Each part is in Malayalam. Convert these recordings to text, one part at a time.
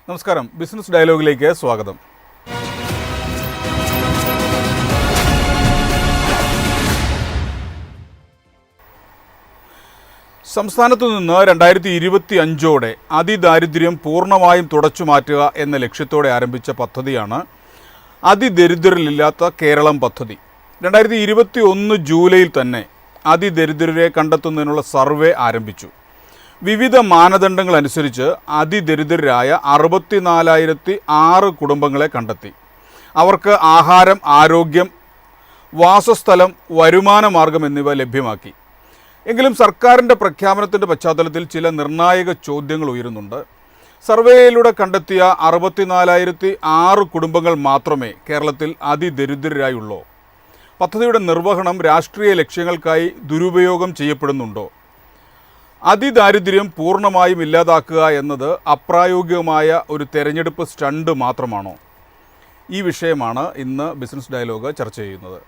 നമസ്കാരം. ബിസിനസ് ഡയലോഗിലേക്ക് സ്വാഗതം. സംസ്ഥാനത്തു നിന്ന് 2025 അതിദാരിദ്ര്യം പൂർണ്ണമായും തുടച്ചു മാറ്റുക എന്ന ലക്ഷ്യത്തോടെ ആരംഭിച്ച പദ്ധതിയാണ് അതിദരിദ്രരില്ലാത്ത കേരളം പദ്ധതി. 2021 ജൂലൈയിൽ തന്നെ അതിദരിദ്രരെ കണ്ടെത്തുന്നതിനുള്ള സർവേ ആരംഭിച്ചു. വിവിധ മാനദണ്ഡങ്ങൾ അനുസരിച്ച് അതിദരിദ്രരായ 64,006 കുടുംബങ്ങളെ കണ്ടെത്തി. അവർക്ക് ആഹാരം, ആരോഗ്യം, വാസസ്ഥലം, വരുമാന മാർഗം എന്നിവ ലഭ്യമാക്കി. എങ്കിലും സർക്കാരിൻ്റെ പ്രഖ്യാപനത്തിൻ്റെ പശ്ചാത്തലത്തിൽ ചില നിർണായക ചോദ്യങ്ങൾ ഉയരുന്നുണ്ട്. സർവേയിലൂടെ കണ്ടെത്തിയ 64,006 കുടുംബങ്ങൾ മാത്രമേ കേരളത്തിൽ അതിദരിദ്രരായുള്ളൂ. പദ്ധതിയുടെ നിർവഹണം രാഷ്ട്രീയ ലക്ഷ്യങ്ങൾക്കായി ദുരുപയോഗം ചെയ്യപ്പെടുന്നുണ്ടോ? അതിദാരിദ്ര്യം പൂർണ്ണമായും ഇല്ലാതാക്കുക എന്നത് അപ്രായോഗികമായ ഒരു തെരഞ്ഞെടുപ്പ് സ്റ്റണ്ട് മാത്രമാണോ? ഈ വിഷയമാണ് ഇന്ന് ബിസിനസ് ഡയലോഗ് ചർച്ച ചെയ്യുന്നത്.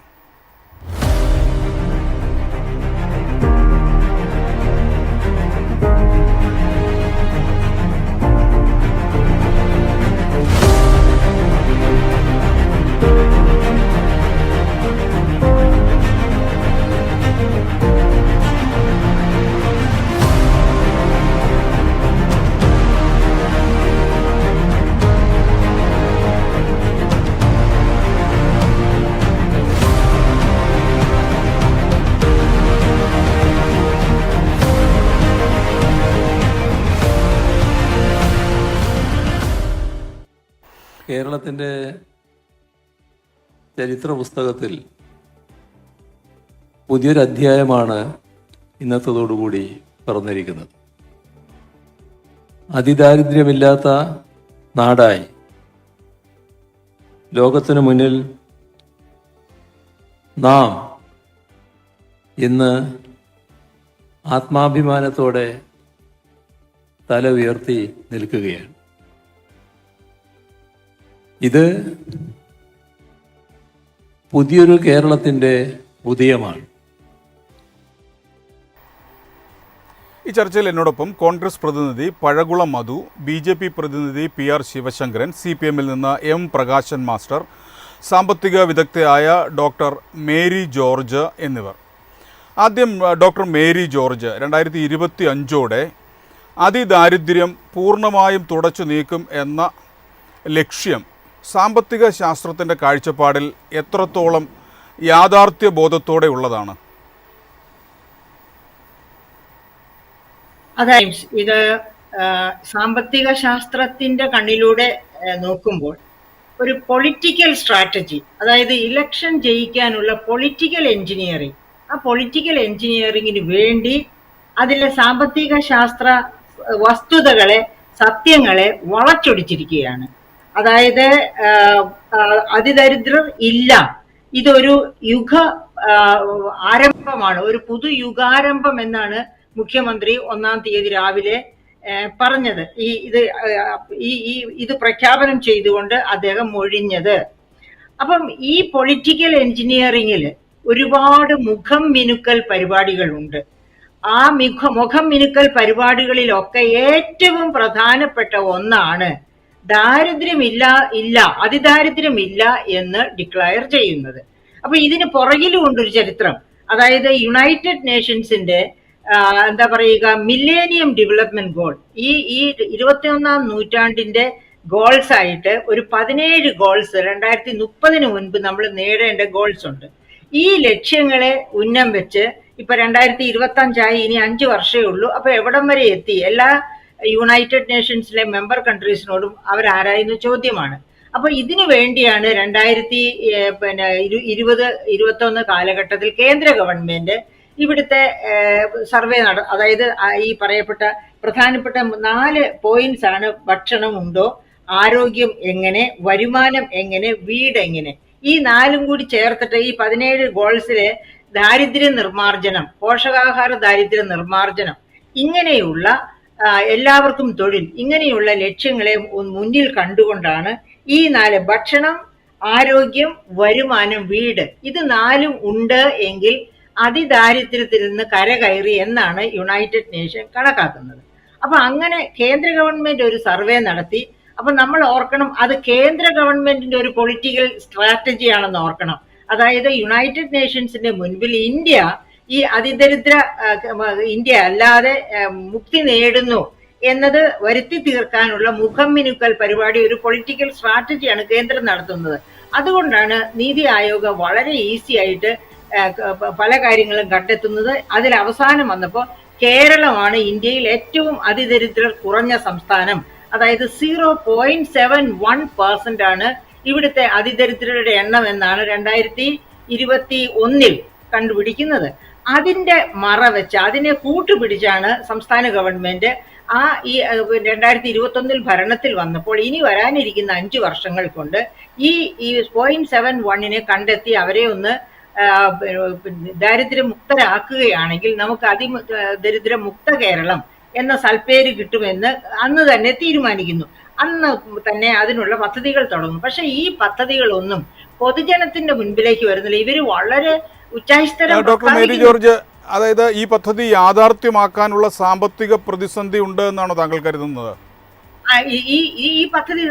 കേരളത്തിൻ്റെ ചരിത്ര പുസ്തകത്തിൽ പുതിയൊരു അധ്യായമാണ് ഇന്നത്തതോടുകൂടി തുറന്നിരിക്കുന്നത്. അതിദാരിദ്ര്യമില്ലാത്ത നാടായി ലോകത്തിനു മുന്നിൽ നാം ഇന്ന് ആത്മാഭിമാനത്തോടെ തല ഉയർത്തി നിൽക്കുകയാണ്. ഇത് പുതിയൊരു കേരളത്തിൻ്റെ ഉദയമാണ്. ഈ ചർച്ചയിൽ എന്നോടൊപ്പം കോൺഗ്രസ് പ്രതിനിധി പഴകുളം മധു, BJP പ്രതിനിധി PR ശിവശങ്കരൻ, CPM-ൽ നിന്ന് M പ്രകാശൻ മാസ്റ്റർ, സാമ്പത്തിക വിദഗ്ധയായ ഡോക്ടർ മേരി ജോർജ് എന്നിവർ. ആദ്യം ഡോക്ടർ മേരി ജോർജ്, 2025 അതിദാരിദ്ര്യം പൂർണ്ണമായും തുടച്ചു നീക്കും എന്ന ലക്ഷ്യം സാമ്പത്തിക ശാസ്ത്രത്തിൻ്റെ കാഴ്ചപ്പാടിൽ എത്രത്തോളം യാഥാർത്ഥ്യ ബോധത്തോടെ ഉള്ളതാണ്? അതായത് ഇത് സാമ്പത്തിക ശാസ്ത്രത്തിന്റെ കണ്ണിലൂടെ നോക്കുമ്പോൾ ഒരു പൊളിറ്റിക്കൽ സ്ട്രാറ്റജി, അതായത് ഇലക്ഷൻ ജയിക്കാനുള്ള പൊളിറ്റിക്കൽ എഞ്ചിനീയറിംഗ്, ആ പൊളിറ്റിക്കൽ എഞ്ചിനീയറിംഗിന് വേണ്ടി അതിലെ സാമ്പത്തിക ശാസ്ത്ര വസ്തുതകളെ, സത്യങ്ങളെ വളച്ചൊടിച്ചിരിക്കുകയാണ്. അതായത് അതിദരിദ്രർ ഇല്ല, ഇതൊരു യുഗ ആരംഭമാണ്, ഒരു പുതുയുഗാരംഭം എന്നാണ് മുഖ്യമന്ത്രി 1-ാം തീയതി രാവിലെ പറഞ്ഞത്. ഇത് പ്രഖ്യാപനം ചെയ്തുകൊണ്ട് അദ്ദേഹം മൊഴിഞ്ഞത്. അപ്പം ഈ പൊളിറ്റിക്കൽ എഞ്ചിനീയറിംഗിൽ ഒരുപാട് മുഖം മിനുക്കൽ പരിപാടികളുണ്ട്. ആ മുഖം മിനുക്കൽ പരിപാടികളിലൊക്കെ ഏറ്റവും പ്രധാനപ്പെട്ട ഒന്നാണ് അതിദാരിദ്ര്യമില്ല എന്ന് ഡിക്ലയർ ചെയ്യുന്നത്. അപ്പൊ ഇതിന് പുറകിലുകൊണ്ടൊരു ചരിത്രം, അതായത് യുണൈറ്റഡ് നേഷൻസിന്റെ എന്താ പറയുക, മില്ലേനിയം ഡെവലപ്മെന്റ് ഗോൾ, ഈ 21-ാം നൂറ്റാണ്ടിന്റെ ഗോൾസ് ആയിട്ട് ഒരു 17 ഗോൾസ് 2030 മുൻപ് നമ്മൾ നേടേണ്ട ഗോൾസ് ഉണ്ട്. ഈ ലക്ഷ്യങ്ങളെ ഉന്നം വെച്ച് ഇപ്പൊ 2025 ഇനി 5 വർഷമേ ഉള്ളൂ. അപ്പൊ എവിടം വരെ എത്തി? എല്ലാ യുണൈറ്റഡ് നേഷൻസിലെ മെമ്പർ കൺട്രീസിനോടും അവരാരായുന്ന ചോദ്യമാണ്. അപ്പൊ ഇതിനു വേണ്ടിയാണ് 2020-21 കാലഘട്ടത്തിൽ കേന്ദ്ര ഗവൺമെന്റ് ഇവിടുത്തെ സർവേ അതായത് ഈ പറയപ്പെട്ട പ്രധാനപ്പെട്ട 4 പോയിന്റ്സ് ആണ്: ഭക്ഷണം ഉണ്ടോ, ആരോഗ്യം എങ്ങനെ, വരുമാനം എങ്ങനെ, വീട് എങ്ങനെ. ഈ 4ഉം കൂടി ചേർത്തിട്ട് ഈ 17 ഗോൾസിലെ ദാരിദ്ര്യ നിർമ്മാർജ്ജനം, പോഷകാഹാര ദാരിദ്ര്യ നിർമ്മാർജ്ജനം, ഇങ്ങനെയുള്ള എല്ലാവർക്കും തൊഴിൽ, ഇങ്ങനെയുള്ള ലക്ഷ്യങ്ങളെ മുന്നിൽ കണ്ടുകൊണ്ടാണ് ഈ 4 ഭക്ഷണം, ആരോഗ്യം, വരുമാനം, വീട്, ഇത് 4ഉം ഉണ്ട് എങ്കിൽ അതിദാരിദ്ര്യത്തിൽ നിന്ന് കരകയറി എന്നാണ് യുണൈറ്റഡ് നേഷൻ കണക്കാക്കുന്നത്. അപ്പൊ അങ്ങനെ കേന്ദ്ര ഗവൺമെന്റ് ഒരു സർവേ നടത്തി അപ്പൊ നമ്മൾ ഓർക്കണം, അത് കേന്ദ്ര ഗവൺമെന്റിന്റെ ഒരു പൊളിറ്റിക്കൽ സ്ട്രാറ്റജിയാണെന്ന് ഓർക്കണം. അതായത് യുണൈറ്റഡ് നേഷൻസിന്റെ മുൻപിൽ ഇന്ത്യ ഈ അതിദരിദ്ര ഇന്ത്യ അല്ലാതെ മുക്തി നേടുന്നു എന്നത് വരുത്തി തീർക്കാനുള്ള മുഖം മിനുക്കൽ പരിപാടി, ഒരു പൊളിറ്റിക്കൽ സ്ട്രാറ്റജിയാണ് കേന്ദ്രം നടത്തുന്നത്. അതുകൊണ്ടാണ് നീതി ആയോഗ് വളരെ ഈസി ആയിട്ട് പല കാര്യങ്ങളും കണ്ടെത്തുന്നത്. അതിൽ അവസാനം വന്നപ്പോൾ കേരളമാണ് ഇന്ത്യയിൽ ഏറ്റവും അതിദരിദ്രർ കുറഞ്ഞ സംസ്ഥാനം. അതായത് 0.71% ആണ് ഇവിടുത്തെ അതിദരിദ്രരുടെ എണ്ണം എന്നാണ് 2021 കണ്ടുപിടിക്കുന്നത്. അതിന്റെ മറ വെച്ച് അതിനെ കൂട്ടുപിടിച്ചാണ് സംസ്ഥാന ഗവൺമെന്റ് ഈ 2021 ഭരണത്തിൽ വന്നപ്പോൾ ഇനി വരാനിരിക്കുന്ന 5 വർഷങ്ങൾ കൊണ്ട് ഈ 0.71 കണ്ടെത്തി അവരെ ഒന്ന് ദാരിദ്ര്യമുക്തരാക്കുകയാണെങ്കിൽ നമുക്ക് ദരിദ്രമുക്ത കേരളം എന്ന സൽപ്പേര് കിട്ടുമെന്ന് അന്ന് തന്നെ തീരുമാനിക്കുന്നു. അന്ന് തന്നെ അതിനുള്ള പദ്ധതികൾ തുടങ്ങും. പക്ഷെ ഈ പദ്ധതികളൊന്നും പൊതുജനത്തിന്റെ മുൻപിലേക്ക് വരുന്നില്ല. ഇവര് വളരെ ഉച്ചായിസ്തരം. ഡോക്ടർ മേരി ജോർജ്, അതായത് ഈ പദ്ധതി യാഥാർത്ഥ്യമാക്കാനുള്ള സാമ്പത്തിക പ്രതിസന്ധി ഉണ്ട് എന്നാണോ താങ്കൾ കരുതുന്നത്? ഈ പദ്ധതി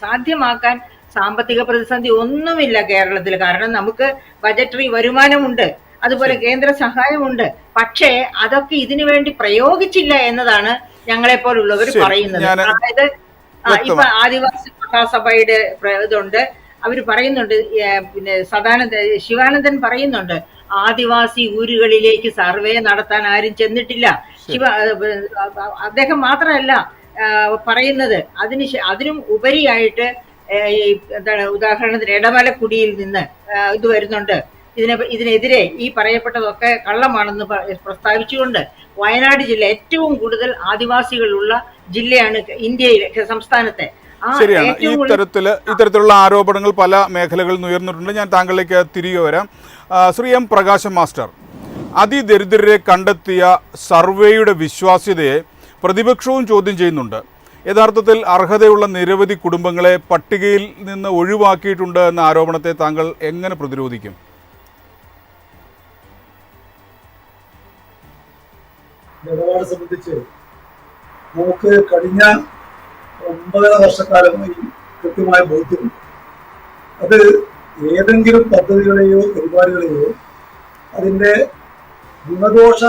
സാധ്യമാക്കാൻ സാമ്പത്തിക പ്രതിസന്ധി ഒന്നുമില്ല കേരളത്തിൽ. കാരണം നമുക്ക് ബജറ്ററി വരുമാനമുണ്ട്, അതുപോലെ കേന്ദ്ര സഹായമുണ്ട്. പക്ഷേ അതൊക്കെ ഇതിനു വേണ്ടി പ്രയോഗിച്ചില്ല എന്നതാണ് ഞങ്ങളെ പോലുള്ളവർ പറയുന്നത്. അതായത് ഇപ്പൊ ആദിവാസി മഹാസഭയുടെ ഇതുണ്ട്, അവര് പറയുന്നുണ്ട്. പിന്നെ ശിവാനന്ദൻ പറയുന്നുണ്ട്, ആദിവാസി ഊരുകളിലേക്ക് സർവേ നടത്താൻ ആരും ചെന്നിട്ടില്ല. അദ്ദേഹം മാത്രമല്ല പറയുന്നത്, അതിനും ഉപരിയായിട്ട് എന്താണ്, ഉദാഹരണത്തിന് ഇടമലക്കുടിയിൽ നിന്ന് ഇത് വരുന്നുണ്ട്. ഇതിനെതിരെ ഈ പറയപ്പെട്ടതൊക്കെ കള്ളമാണെന്ന് പ്രസ്താവിച്ചുകൊണ്ട് വയനാട് ജില്ല ഏറ്റവും കൂടുതൽ ആദിവാസികളുള്ള ജില്ലയാണ് ഇന്ത്യയിലെ, സംസ്ഥാനത്തെ. ശരിയാണ്. ഇത്തരത്തിലുള്ള ആരോപണങ്ങൾ പല മേഖലകളിൽ നിന്ന് ഉയർന്നിട്ടുണ്ട്. ഞാൻ താങ്കളിലേക്ക് തിരികെ വരാം. ശ്രീ എം പ്രകാശൻ മാസ്റ്റർ, അതിദരിദ്രരെ കണ്ടെത്തിയ സർവേയുടെ വിശ്വാസ്യതയെ പ്രതിപക്ഷവും ചോദ്യം ചെയ്യുന്നുണ്ട്. യഥാർത്ഥത്തിൽ അർഹതയുള്ള നിരവധി കുടുംബങ്ങളെ പട്ടികയിൽ നിന്ന് ഒഴിവാക്കിയിട്ടുണ്ട് എന്ന ആരോപണത്തെ താങ്കൾ എങ്ങനെ പ്രതിരോധിക്കും? നിലപാട് സംബന്ധിച്ച് നമുക്ക് കഴിഞ്ഞ 9.5 വർഷക്കാലമായി കൃത്യമായ ബോധ്യമുണ്ട്. അത് ഏതെങ്കിലും പദ്ധതികളെയോ പരിപാടികളെയോ അതിൻ്റെ ഗുണദോഷ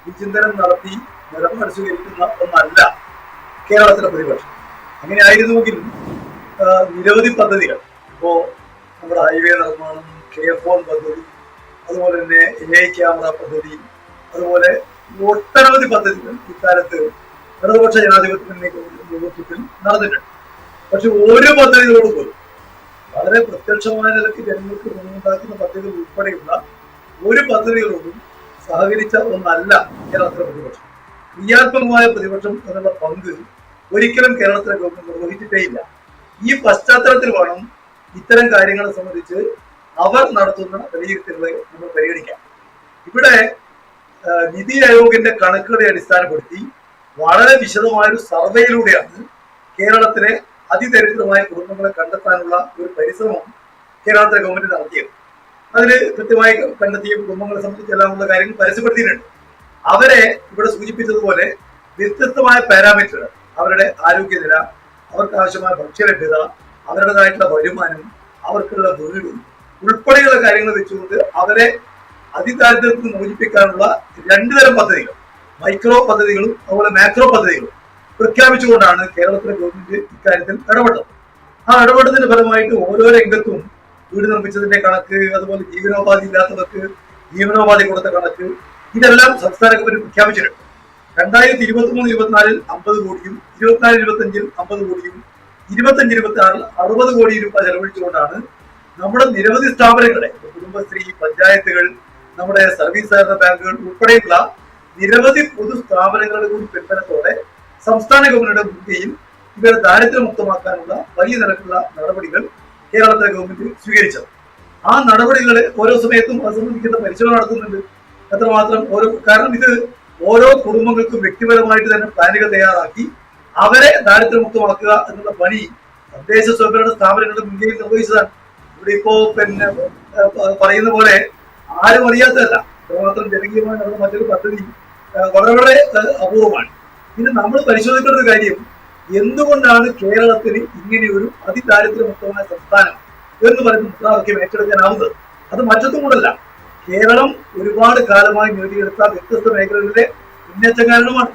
വിചിന്തനം നടത്തി നിലപാട് സ്വീകരിക്കുന്ന ഒന്നല്ല കേരളത്തിലെ പ്രതിപക്ഷം. അങ്ങനെ ആയിരുന്നുവെങ്കിൽ നിരവധി പദ്ധതികൾ, ഇപ്പോൾ നമ്മുടെ ഹൈവേ നിർമ്മാണം, K-4 പദ്ധതി, അതുപോലെ തന്നെ AI ക്യാമറ പദ്ധതി, അതുപോലെ ഒട്ടനവധി പദ്ധതികൾ ഇക്കാലത്ത് ഇടതുപക്ഷ ജനാധിപത്യ നേതൃത്വത്തിൽ നടന്നിട്ടുണ്ട്. പക്ഷെ ഓരോ പദ്ധതികളോട് പോലും വളരെ പ്രത്യക്ഷമായ നിലയ്ക്ക് ജനങ്ങൾക്ക് ഗുണമുണ്ടാക്കുന്ന പദ്ധതികൾ ഉൾപ്പെടെയുള്ള ഒരു പദ്ധതികളോടും സഹകരിച്ച ഒന്നല്ല കേരളത്തിലെ പ്രതിപക്ഷം. ക്രിയാത്മകമായ പ്രതിപക്ഷം എന്നുള്ള പങ്ക് ഒരിക്കലും കേരളത്തിലെ ഗവൺമെന്റ് നിർവഹിച്ചിട്ടേയില്ല. ഈ പശ്ചാത്തലത്തിൽ വേണം ഇത്തരം കാര്യങ്ങളെ സംബന്ധിച്ച് അവർ നടത്തുന്ന വിലയിരുത്തലുകളെ നമ്മൾ പരിഗണിക്കാം. ഇവിടെ നിതി ആയോഗിന്റെ കണക്കുകളെ അടിസ്ഥാനപ്പെടുത്തി വളരെ വിശദമായൊരു സർവേയിലൂടെയാണ് കേരളത്തിലെ അതിദരിദ്രമായ കുടുംബങ്ങളെ കണ്ടെത്താനുള്ള ഒരു പരിശ്രമം കേരളത്തിലെ ഗവൺമെന്റ് നടത്തിയത്. അതിൽ കൃത്യമായി കണ്ടെത്തിയ കുടുംബങ്ങളെ സംബന്ധിച്ച് എല്ലാമുള്ള കാര്യങ്ങൾ പരസ്യപ്പെടുത്തിയിട്ടുണ്ട്. അവരെ ഇവിടെ സൂചിപ്പിച്ചതുപോലെ വ്യത്യസ്തമായ പാരാമീറ്ററുകൾ, അവരുടെ ആരോഗ്യനില, അവർക്ക് ആവശ്യമായ ഭക്ഷ്യലഭ്യത, അവരുടേതായിട്ടുള്ള വരുമാനം, അവർക്കുള്ള വീട് ഉൾപ്പെടെയുള്ള കാര്യങ്ങൾ വെച്ചുകൊണ്ട് അവരെ അതിദാരിദ്ര്യത്തിൽ മോചിപ്പിക്കാനുള്ള 2 തരം പദ്ധതികൾ, മൈക്രോ പദ്ധതികളും അതുപോലെ മാക്രോ പദ്ധതികളും പ്രഖ്യാപിച്ചുകൊണ്ടാണ് കേരളത്തിലെ ഗവൺമെന്റ് ഇക്കാര്യത്തിൽ ഇടപെട്ടത്. ആ ഇടപെട്ടതിന്റെ ഫലമായിട്ട് ഓരോ രംഗത്തും വീട് നിർമ്മിച്ചതിന്റെ കണക്ക്, അതുപോലെ ജീവനോപാധി ഇല്ലാത്തവർക്ക് ജീവനോപാധി കൊടുത്ത കണക്ക്, ഇതെല്ലാം സംസ്ഥാന ഗവൺമെന്റ് പ്രഖ്യാപിച്ചിട്ടുണ്ട്. 2023-24 50 കോടിയും 24-25 50 കോടിയും 25-26 60 കോടി രൂപ ചെലവഴിച്ചുകൊണ്ടാണ് നമ്മുടെ നിരവധി സ്ഥാപനങ്ങളെ, കുടുംബശ്രീ, പഞ്ചായത്തുകൾ, നമ്മുടെ സർവീസ് സഹകരണ ബാങ്കുകൾ ഉൾപ്പെടെയുള്ള നിരവധി പൊതു സ്ഥാപനങ്ങളുടെ കൂടി പിന്തുണത്തോടെ സംസ്ഥാന ഗവൺമെന്റിന്റെ മുൻകൈയിൽ ഇവരെ ദാരിദ്ര്യമുക്തമാക്കാനുള്ള വലിയ നിരക്കുള്ള നടപടികൾ കേരളത്തിലെ ഗവൺമെന്റ് സ്വീകരിച്ചത്. ആ നടപടികളെ ഓരോ സമയത്തും അത് സംബന്ധിക്കുന്ന പരിശോധന നടത്തുന്നുണ്ട്. എത്രമാത്രം കാരണം ഇത് ഓരോ കുടുംബങ്ങൾക്കും വ്യക്തിപരമായിട്ട് തന്നെ പ്ലാനുകൾ തയ്യാറാക്കി അവരെ ദാരിദ്ര്യമുക്തമാക്കുക എന്നുള്ള പണി തദ്ദേശ സ്വയംഭരണ സ്ഥാപനങ്ങളുടെ മുൻകൈയിൽ നിർവഹിച്ചതാണ്. ഇവിടെ ഇപ്പോ പറയുന്ന പോലെ ആരും അറിയാത്തതല്ല, എത്രമാത്രം ജനകീയമായി നടന്ന മറ്റൊരു പദ്ധതി വളരെ വളരെ അപൂർവമാണ്. പിന്നെ നമ്മൾ പരിശോധിക്കേണ്ട ഒരു കാര്യം, എന്തുകൊണ്ടാണ് കേരളത്തിന് ഇങ്ങനെ ഒരു അതിദാരിദ്ര്യമുക്തമായ സംസ്ഥാനം എന്ന് പറയുന്ന മുദ്രാവാക്യം ഏറ്റെടുക്കാനാവുന്നത്? അത് മറ്റൊന്നും കൂടല്ല, കേരളം ഒരുപാട് കാലമായി നേടിയെടുത്ത വ്യത്യസ്ത മേഖലകളിലെ മുന്നേറ്റം കാരണമാണ്.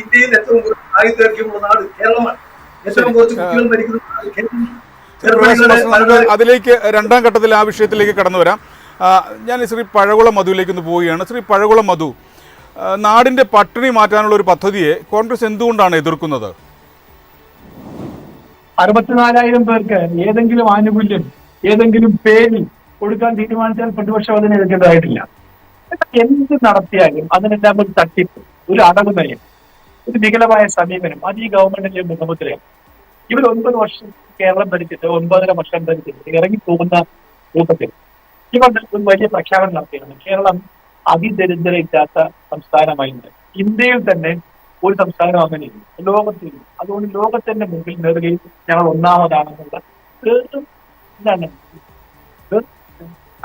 ഇന്ത്യയിൽ ഏറ്റവും കൂടുതൽ ആയുർദൈർഘ്യമുള്ള നാട് കേരളമാണ്. ഏറ്റവും കുറച്ച് കുട്ടികൾ മരിക്കുന്ന നാട് കേരളമാണ്. അതിലേക്ക് രണ്ടാം ഘട്ടത്തിൽ ആ വിഷയത്തിലേക്ക് കടന്നു വരാം. ഞാൻ ശ്രീ പഴകുളം മധുവിലേക്ക് ഒന്ന് പോവുകയാണ്. ശ്രീ പഴകുളം മധു, നാടിന്റെ പട്ടിണി മാറ്റാനുള്ള ഒരു പദ്ധതിയെ കോൺഗ്രസ് എന്തുകൊണ്ടാണ് എതിർക്കുന്നത്? 64,000 പേർക്ക് ഏതെങ്കിലും ആനുകൂല്യം ഏതെങ്കിലും പേരിൽ കൊടുക്കാൻ തീരുമാനിച്ചാൽ പ്രതിപക്ഷം അതിനെ എതിർക്കേണ്ടതായിട്ടില്ല. എന്ത് നടത്തിയാലും അതിനെല്ലാം ഒരു തട്ടിപ്പ്, ഒരു അടവ് നയം, ഒരു വികലമായ സമീപനം അത് ഈ ഗവൺമെന്റിന്റെ മുഖമുദ്രയാണ്. ഇവർ 9 വർഷം കേരളം ഭരിച്ചിട്ട് 9.5 വർഷം ഭരിച്ചിട്ട് ഇറങ്ങിപ്പോകുന്ന രൂപത്തിൽ ഇവർ ഒരു വലിയ പ്രഖ്യാപനം നടത്തിയാണ്. കേരളം അതിദരിദ്രയില്ലാത്ത സംസ്ഥാനമായിട്ട് ഇന്ത്യയിൽ തന്നെ ഒരു സംസ്ഥാനം അങ്ങനെയില്ല, ലോകത്തിൽ. അതുകൊണ്ട് ലോകത്തിന്റെ മുമ്പിൽ നേടുകയും ഞങ്ങൾ ഒന്നാമതാണെന്നുള്ള എന്താണ്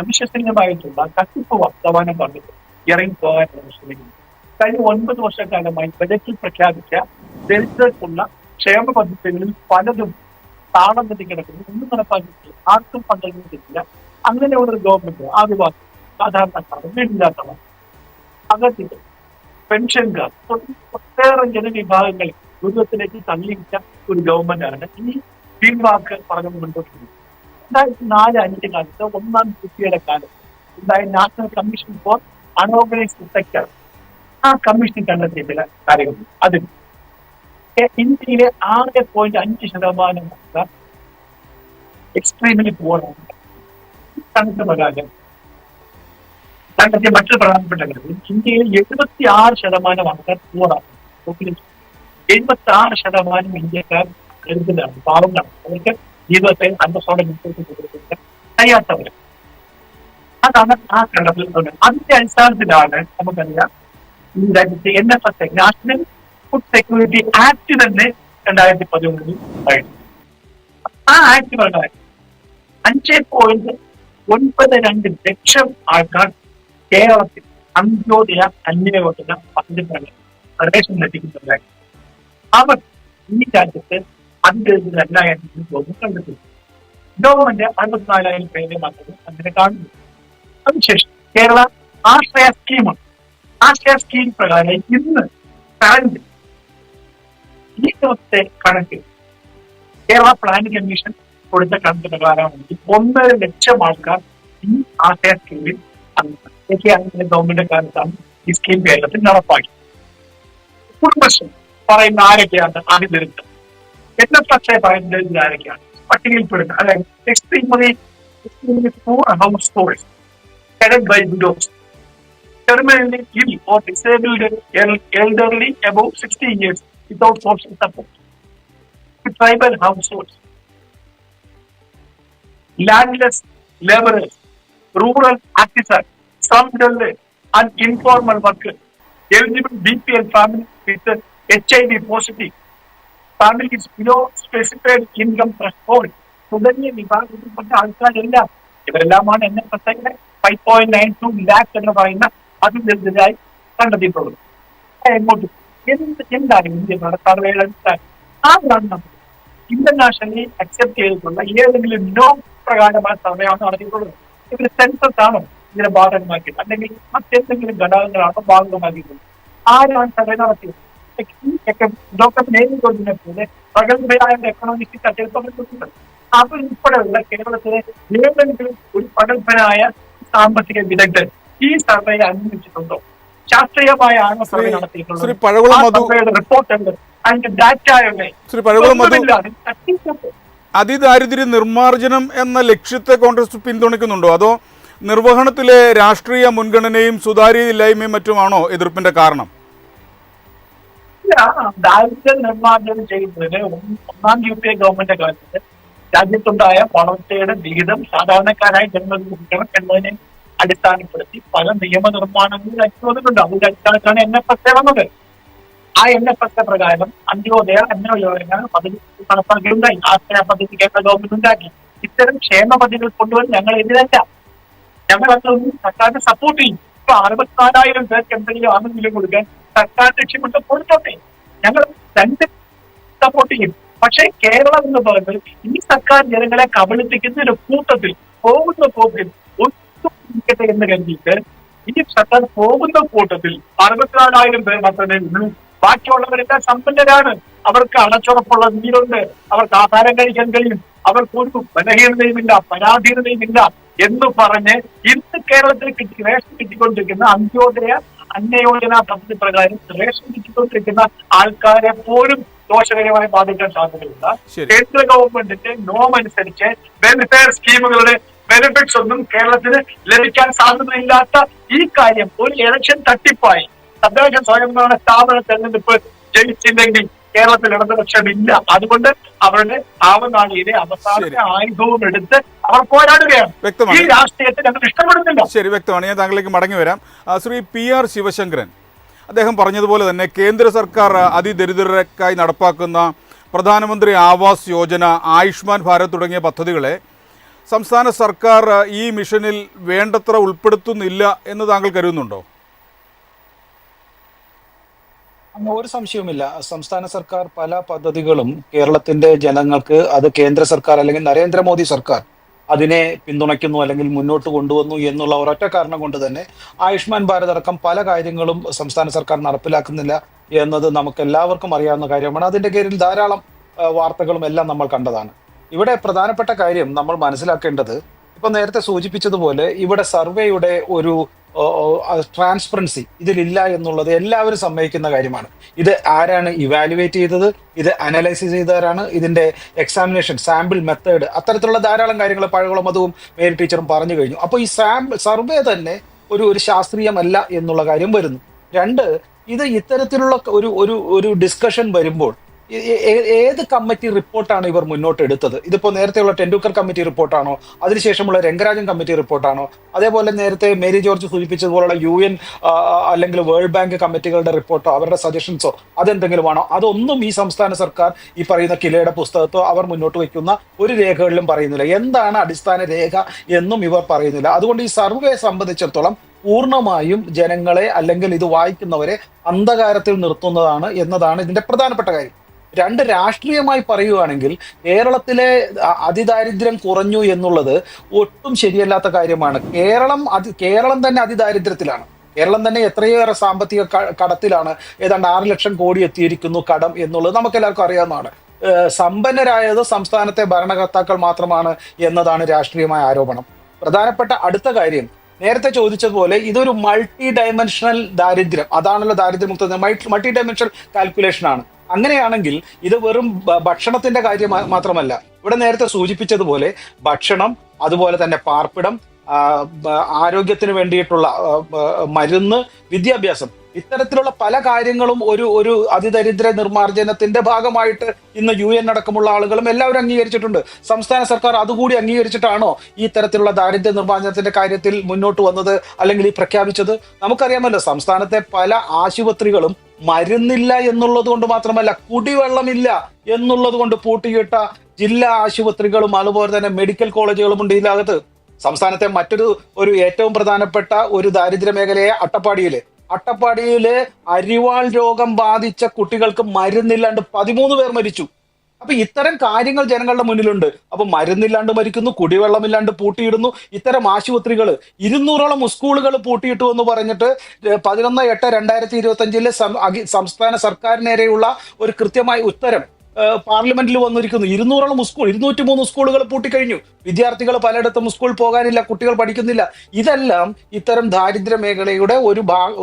അവിശ്വസനീയമായിട്ടുള്ള തട്ടിപ്പ് വർത്തമാനം കണ്ടിട്ട് ഇറങ്ങിപ്പോകാനാണ് ശ്രമിക്കുന്നത്. കഴിഞ്ഞ 9 വർഷക്കാലമായി ബജറ്റിൽ പ്രഖ്യാപിച്ച ദരിദ്രർക്കുള്ള ക്ഷേമ പദ്ധതികളിൽ പലതും താളം തെറ്റി കിടക്കുന്നു, ഒന്നും നടപ്പാക്കിയിട്ടില്ല, ആർക്കും പങ്കെടുത്തിട്ടില്ല. അങ്ങനെയുള്ള ഒരു ഗവൺമെന്റ് ആദിവാസി, സാധാരണക്കാർ, വീടില്ലാത്തവർ, അകത്തിട്ട് പെൻഷൻകാർ, ഒട്ടേറെ ജനവിഭാഗങ്ങൾ ദുരിതത്തിലേക്ക് തള്ളിയിട്ട ഒരു ഗവൺമെന്റാണ് ഈ ഫീഡ്ബാക്ക് പറഞ്ഞു മുൻപോട്ട് പോകുന്നത്. 2004-5 കാലത്ത് ഒന്നാം കൃഷിയുടെ കാലത്ത് ഉണ്ടായ national commission for unorganised sector, ആ കമ്മീഷൻ കണ്ടെത്തിയ ചില കാര്യങ്ങൾ. അതിൽ ഇന്ത്യയിലെ 6.5% ആൾക്കാർ എക്സ്ട്രീമിലി പോറാണ്. കണക്ക് പ്രകാരം കണ്ടെത്തിയ മറ്റൊരു പ്രധാനപ്പെട്ട കാര്യം, ഇന്ത്യയിൽ 76% ആൾക്കാർ പോറാണ്. 76% ഇന്ത്യക്കാർ ദരിദ്രരാണ്, പാവങ്ങളാണ്. അവർക്ക് ജീവിതത്തെ അന്തസ്സോടെ മുന്നോട്ട് കൊടുക്കാൻ കഴിയാത്തവർ. അതാണ് ആ കണ്ടെത്തൽ. അതിന്റെ അടിസ്ഥാനത്തിലാണ് നമുക്കറിയാം ഈ രാജ്യത്തെ NFSA, national food security act തന്നെ 2013 ആയിരുന്നു. ആ ആക്ട് പ്രകാരം 5.92 ലക്ഷം ആൾക്കാർ കേരളത്തിൽ അന്ത്യോദയ അന്യയോജന പദ്ധതി പ്രകാരം റേഷൻ ലഭിക്കുന്നവരായി. അവർ ഈ രാജ്യത്ത് അതിദരിദ്രരല്ല എന്ന് കണ്ടെത്തി. ഗവൺമെന്റ് 64,000 പേരെ മാത്രമേ അങ്ങനെ കാണുന്നു. അതിനുശേഷം കേരള ആശ്രയ സ്കീമാണ്. ആശ്രയ സ്കീം പ്രകാരം ഇന്ന് കറന്റ് ഈ ദിവസത്തെ കണക്ക് കേരള പ്ലാനിംഗ് കമ്മീഷൻ കൊടുത്ത കണക്ക് പ്രകാരമാണെങ്കിൽ 1.5 ലക്ഷം ആൾക്കാർ ഈ ആശ്രയ സ്കീമിൽ ഗവൺമെന്റ് കാലത്താണ് ഈ സ്കീം കേരളത്തിൽ നടപ്പാക്കി. കുടുംബശ്രീ പറയുന്ന ആരൊക്കെയാണ് അതിദരിദ്രം, NFSA പറയുന്നത് ആരൊക്കെയാണ് പട്ടികയിൽപ്പെടുന്നത്, അതായത് extremely poor households headed by widows, terminally ill or disabled elderly above 60 years without social support, tribal households, landless laborers, rural artisans, slum dwellers and informal workers, eligible BPL families with HIV positive, families below specified income threshold തുടങ്ങിയ വിഭാഗത്തിൽപ്പെട്ട ആൾക്കാരെല്ലാം ഇവരെല്ലാമാണ് NFSA 5.92 ലാഖ് എന്ന് പറയുന്ന അതിദരിദ്രരായി കണ്ടെത്തിയിട്ടുള്ളത്. എങ്ങോട്ട് എന്താണ് ഇന്ത്യ സർവേയുടെ അതാണ് ഇന്റർനാഷണലി അക്സെപ്റ്റ് ചെയ്തിട്ടുള്ള ഏതെങ്കിലും നോം പ്രകാരമായ സർവേയാണ് നടത്തിയിട്ടുള്ളത്. ഇവര് സെൻസസ് ആണോ ഇതിനെ ബാധകമാക്കിയത്, അല്ലെങ്കിൽ മറ്റെന്തെങ്കിലും ഘടകങ്ങളാണോ ബാധകമാക്കിയിട്ടുള്ളത്? ആരാണ് സർവേ നടത്തിയത്? ഡോക്ടർ നേരിടുന്നതിനെ പോലെ പ്രഗത്ഭരായ എക്കണോമിക്സ് അദ്ദേഹത്തോട് അവർ ഉൾപ്പെടെയുള്ള കേരളത്തിലെ ഏതെങ്കിലും ഒരു പ്രഗത്ഭനായ സാമ്പത്തിക വിദഗ്ധൻ ഈ സർവേയെ അന്വേഷിച്ചിട്ടുണ്ടോ? ശാസ്ത്രീയമായ ആണോ സർവേ നടത്തിയിട്ടുള്ളത്? റിപ്പോർട്ടുണ്ട്, അതിന്റെ ഡാറ്റയുണ്ട്. അതിദാരിദ്ര്യ നിർമ്മാർജ്ജനം എന്ന ലക്ഷ്യത്തെ കോൺഗ്രസ് പിന്തുണയ്ക്കുന്നുണ്ടോ, അതോ നിർവഹണത്തിലെ രാഷ്ട്രീയ മുൻഗണനയും സുതാര്യതയില്ലായ്മയും മറ്റുമാണോ എതിർപ്പിന്റെ കാരണം? ദാരിദ്ര്യ നിർമ്മാർജ്ജനം ചെയ്യുന്നതിന് ഒന്നാം UPA ഗവൺമെന്റ് കാലത്ത് രാജ്യത്തുണ്ടായ വളർച്ചയുടെ വിഹിതം സാധാരണക്കാരായ ജനങ്ങൾക്ക് കൊടുക്കണം എന്നതിനെ അടിസ്ഥാനപ്പെടുത്തി പല നിയമനിർമ്മാണങ്ങളിൽ അടിച്ചുവന്നിട്ടുണ്ട്. അതിന്റെ അടിസ്ഥാനത്തിലാണ് NFSA വന്നത്. ആ NFSA പ്രകാരം അന്ത്യോദയ അന്യയോജന പദ്ധതി നടപ്പാക്കിയുണ്ടായി. ആശ്രയ പദ്ധതി കേന്ദ്ര ഗവൺമെന്റ് ഉണ്ടാക്കി. ഇത്തരം ക്ഷേമ പദ്ധതികൾ കൊണ്ടുവന്ന് ഞങ്ങൾ എതിരല്ല, ഞങ്ങൾ അതൊന്നും സർക്കാരിനെ സപ്പോർട്ട് ചെയ്യും. ഇപ്പൊ 64,000 പേർക്ക് എന്തെങ്കിലും ആനുകൂല്യം കൊടുക്കാൻ സർക്കാർ ലക്ഷ്യമിട്ട് കൊടുത്തോട്ടെ. ഞങ്ങൾ 2 സപ്പോർട്ട് ചെയ്യും. പക്ഷേ കേരളം എന്ന് പറയുന്നത് ഈ സർക്കാർ ജനങ്ങളെ കബളിപ്പിക്കുന്ന ഒരു കൂട്ടത്തിൽ പോകുന്ന പോക്കിൽ ഒന്നും ഇരിക്കട്ടെ എന്ന് കരുതിയിട്ട് ഈ സർക്കാർ പോകുന്ന കൂട്ടത്തിൽ 64,000 പേർ മാത്രമേ ഉള്ളൂ. ബാക്കിയുള്ളവരെല്ലാം സമ്പന്നരാണ്. അവർക്ക് അടച്ചുറപ്പുള്ള വീടുണ്ട്, അവർക്ക് ആഹാരം കഴിക്കാൻ കഴിയും, അവർക്കൊരു ബലഹീനതയുമില്ല, പരാധീനതയുമില്ല എന്ന് പറഞ്ഞ് ഇന്ന് കേരളത്തിൽ റേഷൻ കിട്ടിക്കൊണ്ടിരിക്കുന്ന അന്ത്യോദയ അന്നയോജന പദ്ധതി പ്രകാരം റേഷൻ കിട്ടിക്കൊണ്ടിരിക്കുന്ന ആൾക്കാരെ പോലും ദോഷകരമായി ബാധിക്കാൻ സാധ്യതയുണ്ട്. കേന്ദ്ര ഗവൺമെന്റിന്റെ നോം അനുസരിച്ച് വെൽഫെയർ സ്കീമുകളുടെ ബെനിഫിറ്റ്സ് ഒന്നും കേരളത്തിന് ലഭിക്കാൻ സാധ്യതയില്ലാത്ത ഈ കാര്യം ഒരു ഇലക്ഷൻ തട്ടിപ്പായി. തദ്ദേശ സ്വയംഭരണ സ്ഥാപന തെരഞ്ഞെടുപ്പ് ജയിച്ചില്ലെങ്കിൽ കേരളത്തിൽ ഇടതുപക്ഷമില്ല. അതുകൊണ്ട് അവരുടെ ആവനാഴിയിലെ അവസാനത്തെ ആയുധവും എടുത്ത് അവർ പോരാടുകയാണ്. ഈ രാഷ്ട്രീയത്തെ ഞങ്ങൾ ഇഷ്ടപ്പെടുന്നില്ല. ശരി, വ്യക്തമാണ്. ഞാൻ താങ്കളിലേക്ക് മടങ്ങി വരാം. ശ്രീ PR ശിവശങ്കരൻ അദ്ദേഹം പറഞ്ഞതുപോലെ തന്നെ കേന്ദ്ര സർക്കാർ അതിദരിദ്രർക്കായി നടപ്പാക്കുന്ന പ്രധാനമന്ത്രി ആവാസ് യോജന, ആയുഷ്മാൻ ഭാരത് തുടങ്ങിയ പദ്ധതികളെ സംസ്ഥാന സർക്കാർ ഈ മിഷനിൽ വേണ്ടത്ര ഉൾപ്പെടുത്തുന്നില്ല എന്ന് താങ്കൾ കരുതുന്നുണ്ടോ? ഒരു സംശയവുമില്ല. സംസ്ഥാന സർക്കാർ പല പദ്ധതികളും കേരളത്തിന്റെ ജനങ്ങൾക്ക് അത് കേന്ദ്ര സർക്കാർ അല്ലെങ്കിൽ നരേന്ദ്രമോദി സർക്കാർ അതിനെ പിന്തുണയ്ക്കുന്നു അല്ലെങ്കിൽ മുന്നോട്ട് കൊണ്ടുവന്നു എന്നുള്ള ഒരൊറ്റ കാരണം കൊണ്ട് തന്നെ ആയുഷ്മാൻ ഭാരത് അടക്കം പല കാര്യങ്ങളും സംസ്ഥാന സർക്കാർ നടപ്പിലാക്കുന്നില്ല എന്നത് നമുക്ക് എല്ലാവർക്കും അറിയാവുന്ന കാര്യമാണ്. അതിന്റെ പേരിൽ ധാരാളം വാർത്തകളും എല്ലാം നമ്മൾ കണ്ടതാണ്. ഇവിടെ പ്രധാനപ്പെട്ട കാര്യം നമ്മൾ മനസ്സിലാക്കേണ്ടത്, ഇപ്പൊ നേരത്തെ സൂചിപ്പിച്ചതുപോലെ ഇവിടെ സർവേയുടെ ഒരു ട്രാൻസ്പെറൻസി ഇതിലില്ല എന്നുള്ളത് എല്ലാവരും സമ്മതിക്കുന്ന കാര്യമാണ്. ഇത് ആരാണ് ഇവാലുവേറ്റ് ചെയ്തത്, ഇത് അനലൈസ് ചെയ്തവരാണ്, ഇതിന്റെ എക്സാമിനേഷൻ, സാമ്പിൾ മെത്തേഡ്, അത്തരത്തിലുള്ള ധാരാളം കാര്യങ്ങൾ പഴകുളം മധുവും മേരി ടീച്ചറും പറഞ്ഞു കഴിഞ്ഞു. അപ്പോൾ ഈ സർവേ തന്നെ ഒരു ശാസ്ത്രീയമല്ല എന്നുള്ള കാര്യം വരുന്നു. രണ്ട്, ഇത് ഇത്തരത്തിലുള്ള ഒരു ഡിസ്കഷൻ വരുമ്പോൾ ഏത് കമ്മിറ്റി റിപ്പോർട്ടാണ് ഇവർ മുന്നോട്ട് എടുത്തത്? ഇതിപ്പോ നേരത്തെയുള്ള ടെൻഡുൽക്കർ കമ്മിറ്റി റിപ്പോർട്ടാണോ, അതിനുശേഷമുള്ള രംഗരാജൻ കമ്മിറ്റി റിപ്പോർട്ടാണോ, അതേപോലെ നേരത്തെ മേരി ജോർജ് സൂചിപ്പിച്ചതുപോലുള്ള UN അല്ലെങ്കിൽ വേൾഡ് ബാങ്ക് കമ്മിറ്റികളുടെ റിപ്പോർട്ടോ അവരുടെ സജഷൻസോ അതെന്തെങ്കിലും ആണോ? അതൊന്നും ഈ സംസ്ഥാന സർക്കാർ ഈ പറയുന്ന കിലയുടെ പുസ്തകത്തോ അവർ മുന്നോട്ട് വയ്ക്കുന്ന ഒരു രേഖകളിലും പറയുന്നില്ല. എന്താണ് അടിസ്ഥാന രേഖ എന്നും ഇവർ പറയുന്നില്ല. അതുകൊണ്ട് ഈ സർവേ സംബന്ധിച്ചിടത്തോളം പൂർണ്ണമായും ജനങ്ങളെ അല്ലെങ്കിൽ ഇത് വായിക്കുന്നവരെ അന്ധകാരത്തിൽ നിർത്തുന്നതാണ് എന്നതാണ് ഇതിന്റെ പ്രധാനപ്പെട്ട കാര്യം. രണ്ട്, രാഷ്ട്രീയമായി പറയുകയാണെങ്കിൽ കേരളത്തിലെ അതിദാരിദ്ര്യം കുറഞ്ഞു എന്നുള്ളത് ഒട്ടും ശരിയല്ലാത്ത കാര്യമാണ്. കേരളം തന്നെ അതിദാരിദ്ര്യത്തിലാണ്. കേരളം തന്നെ എത്രയേറെ സാമ്പത്തിക കടത്തിലാണ്. ഏതാണ്ട് 6 ലക്ഷം കോടി എത്തിയിരിക്കുന്നു കടം എന്നുള്ളത് നമുക്ക് എല്ലാവർക്കും അറിയാവുന്നതാണ്. സമ്പന്നരായത് സംസ്ഥാനത്തെ ഭരണകർത്താക്കൾ മാത്രമാണ് എന്നതാണ് രാഷ്ട്രീയമായ ആരോപണം. പ്രധാനപ്പെട്ട അടുത്ത കാര്യം, നേരത്തെ ചോദിച്ചതുപോലെ ഇതൊരു മൾട്ടി ഡയമെൻഷണൽ ദാരിദ്ര്യം, അതാണല്ലോ ദാരിദ്ര്യമുക്ത, മൾട്ടി ഡയമെൻഷണൽ കാൽക്കുലേഷൻ ആണ്. അങ്ങനെയാണെങ്കിൽ ഇത് വെറും ഭക്ഷണത്തിന്റെ കാര്യം മാത്രമല്ല. ഇവിടെ നേരത്തെ സൂചിപ്പിച്ചതുപോലെ ഭക്ഷണം, അതുപോലെ തന്നെ പാർപ്പിടം, ആരോഗ്യത്തിന് വേണ്ടിയിട്ടുള്ള മരുന്ന്, വിദ്യാഭ്യാസം, ഇത്തരത്തിലുള്ള പല കാര്യങ്ങളും ഒരു അതിദരിദ്ര നിർമ്മാർജ്ജനത്തിന്റെ ഭാഗമായിട്ട് ഇന്ന് UN അടക്കമുള്ള ആളുകളും എല്ലാവരും അംഗീകരിച്ചിട്ടുണ്ട്. സംസ്ഥാന സർക്കാർ അതുകൂടി അംഗീകരിച്ചിട്ടാണോ ഈ തരത്തിലുള്ള ദാരിദ്ര്യ നിർമ്മാർജ്ജനത്തിന്റെ കാര്യത്തിൽ മുന്നോട്ട് വന്നത് അല്ലെങ്കിൽ ഈ പ്രഖ്യാപിച്ചത്? നമുക്കറിയാമല്ലോ, സംസ്ഥാനത്തെ പല ആശുപത്രികളും മരുന്നില്ല എന്നുള്ളത് കൊണ്ട് മാത്രമല്ല, കുടിവെള്ളമില്ല എന്നുള്ളത് കൊണ്ട് പൂട്ടിയിട്ട ജില്ലാ ആശുപത്രികളും അതുപോലെ തന്നെ മെഡിക്കൽ കോളേജുകളും ഉണ്ട് ഇതിനകത്ത്. സംസ്ഥാനത്തെ മറ്റൊരു ഏറ്റവും പ്രധാനപ്പെട്ട ഒരു ദാരിദ്ര്യ മേഖലയെ അട്ടപ്പാടിയില് അരിവാൾ രോഗം ബാധിച്ച കുട്ടികൾക്ക് മരുന്നില്ലാണ്ട് 13 പേർ മരിച്ചു. അപ്പൊ ഇത്തരം കാര്യങ്ങൾ ജനങ്ങളുടെ മുന്നിലുണ്ട്. അപ്പൊ മരുന്നില്ലാണ്ട് മരിക്കുന്നു, കുടിവെള്ളമില്ലാണ്ട് പൂട്ടിയിടുന്നു. ഇത്തരം ആശുപത്രികൾ 200ഓളം സ്കൂളുകൾ പൂട്ടിയിട്ടു എന്ന് പറഞ്ഞിട്ട് 11/8/2025 സംസ്ഥാന സർക്കാരിനെതിരെയുള്ള ഒരു കൃത്യമായ ഉത്തരം പാർലമെന്റിൽ വന്നിരിക്കുന്നു. 200ഓളം സ്കൂൾ, 203 സ്കൂളുകൾ പൂട്ടിക്കഴിഞ്ഞു. വിദ്യാർത്ഥികൾ പലയിടത്തും സ്കൂൾ പോകാനില്ല, കുട്ടികൾ പഠിക്കുന്നില്ല. ഇതെല്ലാം ഇത്തരം ദാരിദ്ര്യ മേഖലയുടെ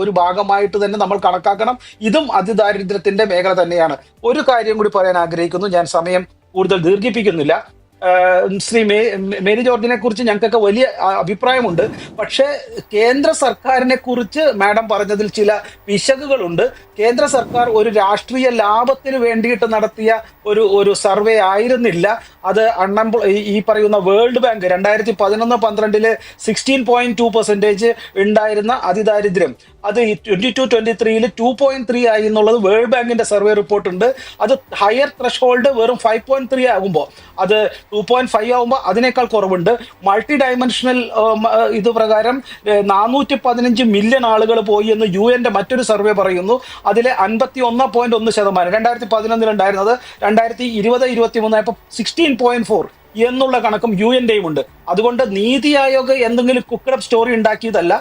ഒരു ഭാഗമായിട്ട് തന്നെ നമ്മൾ കണക്കാക്കണം. ഇതും അതിദാരിദ്ര്യത്തിന്റെ മേഖല തന്നെയാണ്. ഒരു കാര്യം കൂടി പറയാൻ ആഗ്രഹിക്കുന്നു, ഞാൻ സമയം കൂടുതൽ ദീർഘിപ്പിക്കുന്നില്ല. ശ്രീ മേരി ജോർജിനെ കുറിച്ച് ഞങ്ങൾക്കൊക്കെ വലിയ അഭിപ്രായമുണ്ട്. പക്ഷേ കേന്ദ്ര സർക്കാരിനെ കുറിച്ച് മാഡം പറഞ്ഞതിൽ ചില പിശകുകളുണ്ട്. കേന്ദ്ര സർക്കാർ ഒരു രാഷ്ട്രീയ ലാഭത്തിന് വേണ്ടിയിട്ട് നടത്തിയ ഒരു സർവേ ആയിരുന്നില്ല അത്. ഈ പറയുന്ന വേൾഡ് ബാങ്ക് 2011-12 16.2% ഉണ്ടായിരുന്ന അതിദാരിദ്ര്യം അത് 22-23 2.3 ആയി എന്നുള്ളത് വേൾഡ് ബാങ്കിന്റെ സർവേ റിപ്പോർട്ട് ഉണ്ട്. അത് ഹയർ ത്രഷ് ഹോൾഡ് വെറും 5.3 ആകുമ്പോൾ അത് 2.5 ആവുമ്പോൾ അതിനേക്കാൾ കുറവുണ്ട്. മൾട്ടി ഡയമെൻഷണൽ ഇത് പ്രകാരം 415 മില്യൺ ആളുകൾ പോയി എന്ന് UN മറ്റൊരു സർവേ പറയുന്നു. അതിലെ 51.1%, 2011 ഉണ്ടായിരുന്നത് 2020-23 ആയപ്പോൾ 16.4 എന്നുള്ള കണക്കും UN ഉണ്ട്. അതുകൊണ്ട് നീതി ആയോഗ് എന്തെങ്കിലും കുക്കഡപ്പ് സ്റ്റോറി ഉണ്ടാക്കിയതല്ല.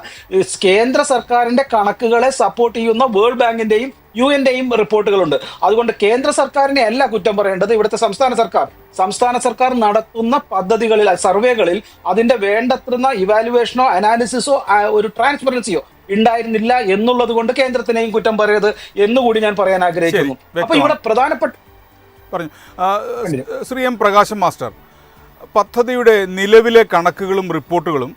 കേന്ദ്ര സർക്കാരിന്റെ കണക്കുകളെ സപ്പോർട്ട് ചെയ്യുന്ന വേൾഡ് ബാങ്കിന്റെയും UN റിപ്പോർട്ടുകളുണ്ട്. അതുകൊണ്ട് കേന്ദ്ര സർക്കാരിനെ അല്ല കുറ്റം പറയേണ്ടത്, ഇവിടുത്തെ സംസ്ഥാന സർക്കാർ നടത്തുന്ന പദ്ധതികളിൽ, സർവേകളിൽ അതിന്റെ വേണ്ടത്ര ഇവാലുവേഷനോ അനാലിസിസോ ഒരു ട്രാൻസ്പെറൻസിയോ ഉണ്ടായിരുന്നില്ല എന്നുള്ളത് കൊണ്ട് കേന്ദ്രത്തിനെയും കുറ്റം പറയരുത് എന്നുകൂടി ഞാൻ പറയാൻ ആഗ്രഹിക്കുന്നു. അപ്പൊ ഇവിടെ പ്രധാനപ്പെട്ട പറഞ്ഞു ശ്രീ M പ്രകാശം മാസ്റ്റർ, പദ്ധതിയുടെ നിലവിലെ കണക്കുകളും റിപ്പോർട്ടുകളും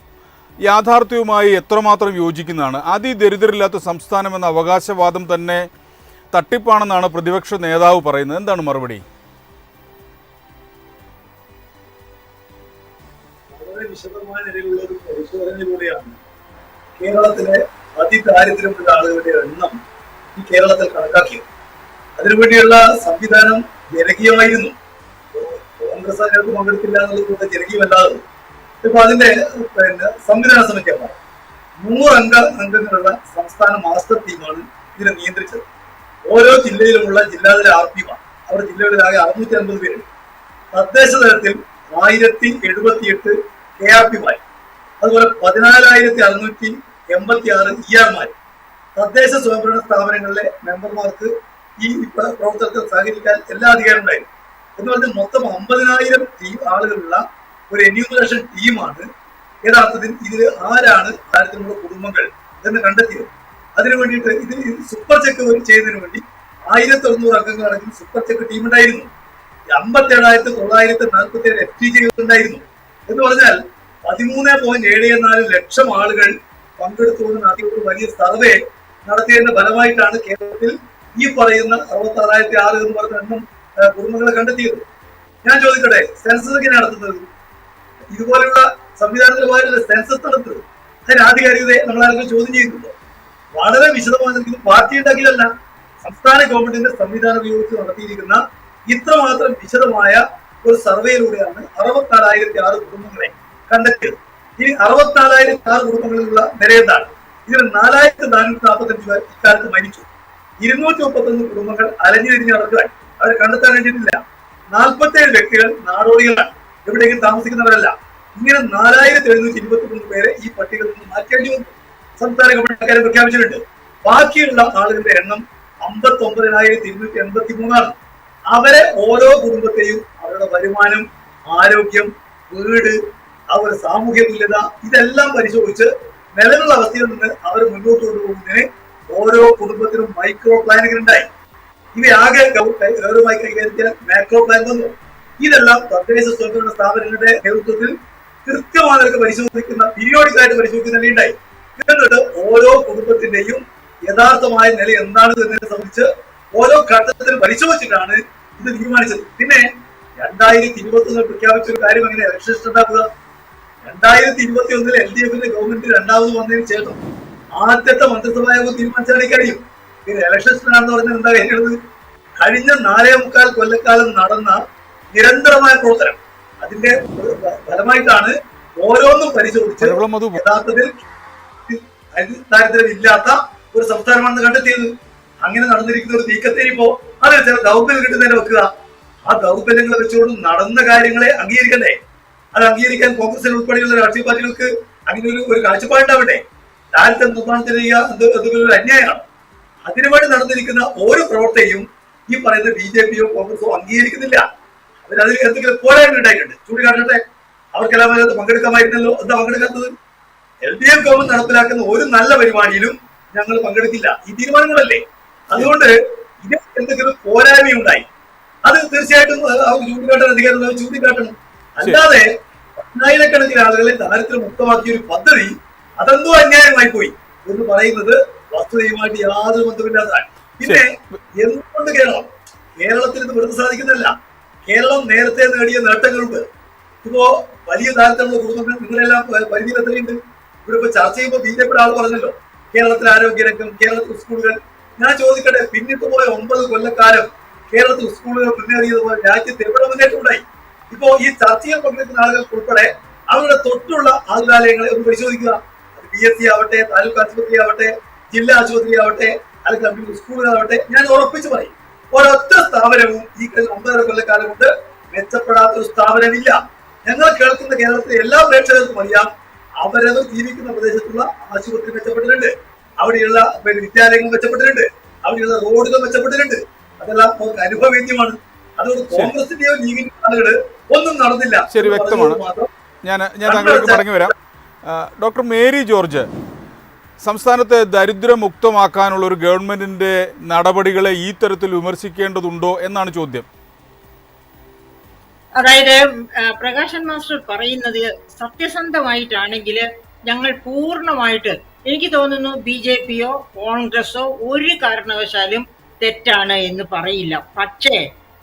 യാഥാർത്ഥ്യവുമായി എത്രമാത്രം യോജിക്കുന്നതാണ്? അതിദരിദ്രരില്ലാത്ത സംസ്ഥാനം എന്ന അവകാശവാദം തന്നെ തട്ടിപ്പാണെന്നാണ് പ്രതിപക്ഷ നേതാവ് പറയുന്നത്. എന്താണ് മറുപടി? വളരെ വിശദമായ നിലയിലുള്ള ഒരു പരിശോധനയിലൂടെയാണ് കേരളത്തിലെ അതിദാരിദ്ര്യമുള്ള ആളുകളുടെ എണ്ണം ഈ കേരളത്തിൽ കണക്കാക്കിയത്. അതിനുവേണ്ടിയുള്ള സംവിധാനം ജനകീയമായിരുന്നു. കോൺഗ്രസ് അതിനകത്ത് പങ്കെടുത്തില്ല എന്നുള്ളത് ജനകീയമല്ലാതെ ഇപ്പൊ അതിന്റെ സംവിധാന സമിതിയാണ് 100 അംഗങ്ങളുള്ള സംസ്ഥാന മാസ്റ്റർ ടീമാണ് ഇതിനെ നിയന്ത്രിച്ചത്. ഓരോ ജില്ലയിലുമുള്ള ജില്ലാതല RPമാർ, അവർ ജില്ലകളിലാകെ 650 പേരുണ്ട്. തദ്ദേശ തലത്തിൽ 1078 KRPമാർ, അതുപോലെ 14,686 ERമാർ. തദ്ദേശ സ്വയംഭരണ സ്ഥാപനങ്ങളിലെ മെമ്പർമാർക്ക് ഈ പ്രവർത്തനത്തിൽ സഹകരിക്കാൻ എല്ലാ അധികാരം ഉണ്ടായിരുന്നു. എന്ന് പറഞ്ഞാൽ മൊത്തം 50,000 ആളുകളുള്ള ഒരു എന്യൂമറേഷൻ ടീമാണ് യഥാർത്ഥത്തിൽ ഇതിൽ ആരാണ് കാര്യത്തിലുള്ള കുടുംബങ്ങൾ എന്ന് കണ്ടെത്തിയത്. അതിനു വേണ്ടിയിട്ട് ഇത് സൂപ്പർ ചെക്ക് ചെയ്യുന്നതിന് വേണ്ടി 1100 അംഗങ്ങളടങ്ങുന്ന സൂപ്പർ ചെക്ക് ടീം ഉണ്ടായിരുന്നു. 57,947 FTJ ഉണ്ടായിരുന്നു. എന്ന് പറഞ്ഞാൽ 13.74 ലക്ഷം ആളുകൾ പങ്കെടുത്തുകൊണ്ട് നടത്തിയ ഒരു വലിയ സർവേ നടത്തിയതിന്റെ ഫലമായിട്ടാണ് കേരളത്തിൽ ഈ പറയുന്ന 66,006 എന്ന് പറഞ്ഞ എണ്ണം കുടുംബങ്ങളെ കണ്ടെത്തിയത്. ഞാൻ ചോദിക്കട്ടെ, സെൻസസ് എങ്ങനെയാണ് നടത്തുന്നത്? ഇതുപോലുള്ള സംവിധാനത്തിലുമായുള്ള സെൻസസ് നടത്തുന്നത്. അതിന് ആധികാരികതയെ നമ്മളാരെങ്കിലും ചോദ്യം ചെയ്യുന്നുണ്ടോ? വളരെ വിശദമായി പാർട്ടി ഉണ്ടാക്കിയതല്ല, സംസ്ഥാന ഗവൺമെന്റിന്റെ സംവിധാനം ഉപയോഗിച്ച് നടത്തിയിരിക്കുന്ന ഇത്രമാത്രം വിശദമായ ഒരു സർവേയിലൂടെയാണ് 64,006 കുടുംബങ്ങളെ കണ്ടെത്തിയത്. ഇനി 64,006 കുടുംബങ്ങളിലുള്ള നിലയെന്താണ്? ഇതിൽ 4,445 പേർ ഇക്കാലത്ത് മരിച്ചു. 231 കുടുംബങ്ങൾ അലഞ്ഞു തിരിഞ്ഞ് നടക്കാൻ അവർ കണ്ടെത്താൻ വേണ്ടിയിട്ടില്ല. 47 വ്യക്തികൾ നാടോടികളാണ്, എവിടെയെങ്കിലും താമസിക്കുന്നവരല്ല. ഇങ്ങനെ 4,723 പേരെ ഈ പട്ടികയിൽ നിന്ന് മാറ്റേണ്ടി വന്നു. സംസ്ഥാന ഗവൺമെന്റ് പ്രഖ്യാപിച്ചിട്ടുണ്ട്. ബാക്കിയുള്ള ആളുകളുടെ എണ്ണം 59,283 അവരെ ഓരോ കുടുംബത്തെയും അവരുടെ വരുമാനം, ആരോഗ്യം, വീട്, അവരുടെ സാമൂഹ്യ തുല്യത ഇതെല്ലാം പരിശോധിച്ച് നിലവിലുള്ള അവസ്ഥയിൽ നിന്ന് അവർ മുന്നോട്ട് കൊണ്ടുപോകുന്നതിന് ഓരോ കുടുംബത്തിനും മൈക്രോ പ്ലാനുകൾ ഉണ്ടായി. ഇവയാകെ ഗൗരവമായി കൈകാര്യം മാക്രോ പ്ലാൻ വന്നു. ഇതെല്ലാം തദ്ദേശ സ്വയംഭരണ സ്ഥാപനങ്ങളുടെ നേതൃത്വത്തിൽ കൃത്യമായി പരിശോധിക്കുന്ന, പീരിയോഡിക്കായിട്ട് പരിശോധിക്കുന്ന നിലയുണ്ടായി. എന്നിട്ട് ഓരോ കുടുംബത്തിന്റെയും യഥാർത്ഥമായ നില എന്താണ് എന്നതിനെ സംബന്ധിച്ച് ഓരോ ഘട്ടത്തിലും പരിശോധിച്ചിട്ടാണ് ഇത് തീരുമാനിച്ചത്. പിന്നെ 2021 പ്രഖ്യാപിച്ച ഒരു കാര്യം എങ്ങനെ ഇലക്ഷൻ ഉണ്ടാക്കുക? 2021 LDFന്റെ ഗവൺമെന്റ് രണ്ടാമത് വന്നതിന് ശേഷം ആദ്യത്തെ മന്ത്രിസഭാ യോഗം തീരുമാനിച്ചാൽ കഴിയും. പിന്നെ ഇലക്ഷൻ ആണെന്ന് പറഞ്ഞാൽ എന്താ കാര്യമുള്ളത്? കഴിഞ്ഞ 4.25 കൊല്ലക്കാലം നടന്ന നിരന്തരമായ പ്രവർത്തനം, അതിന്റെ ഫലമായിട്ടാണ് ഓരോന്നും പരിശോധിച്ച് യഥാർത്ഥത്തിൽ ദാരിദ്ര്യമില്ലാത്ത ഒരു സംസ്ഥാനമാണെന്ന് കണ്ടെത്തിയത്. അങ്ങനെ നടന്നിരിക്കുന്ന ഒരു നീക്കത്തെ ഇപ്പോ അത് ചില ദൗർബല്യം കിട്ടുന്നതിനെ വെക്കുക. ആ ദൗർബല്യങ്ങളെ വെച്ചുകൊണ്ട് നടന്ന കാര്യങ്ങളെ അംഗീകരിക്കണ്ടേ? അത് അംഗീകരിക്കാൻ കോൺഗ്രസിൽ ഉൾപ്പെടെയുള്ള രാഷ്ട്രീയ പാർട്ടികൾക്ക് അങ്ങനെ ഒരു കാഴ്ചപ്പാടുണ്ടാവട്ടെ. ദാരിദ്ര്യം നിർമ്മാണത്തിന് ഒരു അന്യായമാണ്. അതിനുവേണ്ടി നടന്നിരിക്കുന്ന ഓരോ പ്രവർത്തനയും ഈ പറയുന്ന BJPയോ കോൺഗ്രസോ അംഗീകരിക്കുന്നില്ല. അവരതിൽ എന്തെങ്കിലും പോരായ്മ ഉണ്ടായിട്ടുണ്ട്, ചൂണ്ടിക്കാട്ടട്ടെ. അവർക്കെല്ലാം അതിനകത്ത് പങ്കെടുക്കാമായിരുന്നല്ലോ. എന്താ പങ്കെടുക്കാത്തത്? LDF ഗവൺമെന്റ് നടപ്പിലാക്കുന്ന ഒരു നല്ല പരിപാടിയിലും ഞങ്ങൾ പങ്കെടുക്കില്ല. ഈ തീരുമാനങ്ങളല്ലേ. അതുകൊണ്ട് ഇത് എന്തെങ്കിലും പോരായ്മയുണ്ടായി, അത് തീർച്ചയായിട്ടും ചൂണ്ടിക്കാട്ടാൻ അധികാരം ചൂണ്ടിക്കാട്ടണം. അല്ലാതെ 10,000കണക്കിന് ആളുകളെ ദാരിദ്ര്യം മുക്തമാക്കിയ ഒരു പദ്ധതി അതെന്തോ അന്യായമായി പോയി എന്ന് പറയുന്നത് വസ്തുതയുമായിട്ട് യാതൊരു ബന്ധമില്ലാത്തതാണ്. പിന്നെ എന്തുകൊണ്ട് കേരളത്തിൽ ഇത് വെറുതെ സാധിക്കുന്നില്ല. കേരളം നേരത്തെ നേടിയ നേട്ടങ്ങളുണ്ട്. ഇപ്പോ വലിയ ദാരിദ്ര്യമുള്ള കുടുംബങ്ങൾ നിങ്ങളെല്ലാം പരിധിയിൽ എത്രയുണ്ട്? ഇവിടെ ഇപ്പൊ ചർച്ച ചെയ്യുമ്പോൾ BJP ആൾ പറഞ്ഞല്ലോ, കേരളത്തിലെ ആരോഗ്യരംഗം, കേരളത്തിലെ സ്കൂളുകൾ. ഞാൻ ചോദിക്കട്ടെ, പിന്നിട്ട് പോയ 9 കൊല്ലക്കാലം കേരളത്തിൽ സ്കൂളുകൾ മുന്നേറിയതുപോലെ രാജ്യത്ത് എവിടെ മുന്നേറ്റം ഉണ്ടായി? ഇപ്പോ ഈ ചർച്ചയിൽ പങ്കെടുക്കുന്ന ആളുകൾക്ക് ഉൾപ്പെടെ അവരുടെ തൊട്ടുള്ള ആതുരാലയങ്ങളെ ഒന്ന് പരിശോധിക്കുക. PSC ആവട്ടെ, താലൂക്ക് ആശുപത്രി ആവട്ടെ, ജില്ലാ ആശുപത്രി ആവട്ടെ, അല്ലെങ്കിൽ സ്കൂളുകളാവട്ടെ, ഞാൻ ഉറപ്പിച്ചു പറയും, ഒരൊറ്റ സ്ഥാപനവും ഈ 9.5 കൊല്ലക്കാലം കൊണ്ട് മെച്ചപ്പെടാത്ത ഒരു സ്ഥാപനമില്ല. ഞങ്ങൾ കേൾക്കുന്ന കേരളത്തിലെ എല്ലാ പ്രേക്ഷകർക്കും അറിയാം, അവരവർ ജീവിക്കുന്ന പ്രദേശത്തുള്ള ആശുപത്രി മെച്ചപ്പെട്ടിട്ടുണ്ട്, അവിടെയുള്ള വിദ്യാലയങ്ങൾ മെച്ചപ്പെട്ടിട്ടുണ്ട്, അവിടെയുള്ള റോഡുകൾ മെച്ചപ്പെട്ടിട്ടുണ്ട്. അതെല്ലാം നമുക്ക് അനുഭവവേദ്യമാണ്. അതുകൊണ്ട് കോൺഗ്രസിന്റെയോ ലീഗിന്റെയോ ആളുകൾ ഒന്നും നടന്നില്ല. ശരി, വ്യക്തമാണ്. ഞാൻ താങ്കളിലേക്ക് മടങ്ങി വരാം. ഡോക്ടർ മേരി ജോർജ്, സംസ്ഥാനത്തെ ദരിദ്രമുക്തമാക്കാനുള്ള ഒരു ഗവൺമെന്റിന്റെ നടപടികളെ ഈ തരത്തിൽ വിമർശിക്കേണ്ടതുണ്ടോ എന്നാണ് ചോദ്യം. അതായത് പ്രകാശൻ മാസ്റ്റർ പറയുന്നത് സത്യസന്ധമായിട്ടാണെങ്കിൽ ഞങ്ങൾ പൂർണ്ണമായിട്ട്, എനിക്ക് തോന്നുന്നു BJPയോ കോൺഗ്രസോ ഒരു കാരണവശാലും തെറ്റാണ് എന്ന് പറയില്ല. പക്ഷേ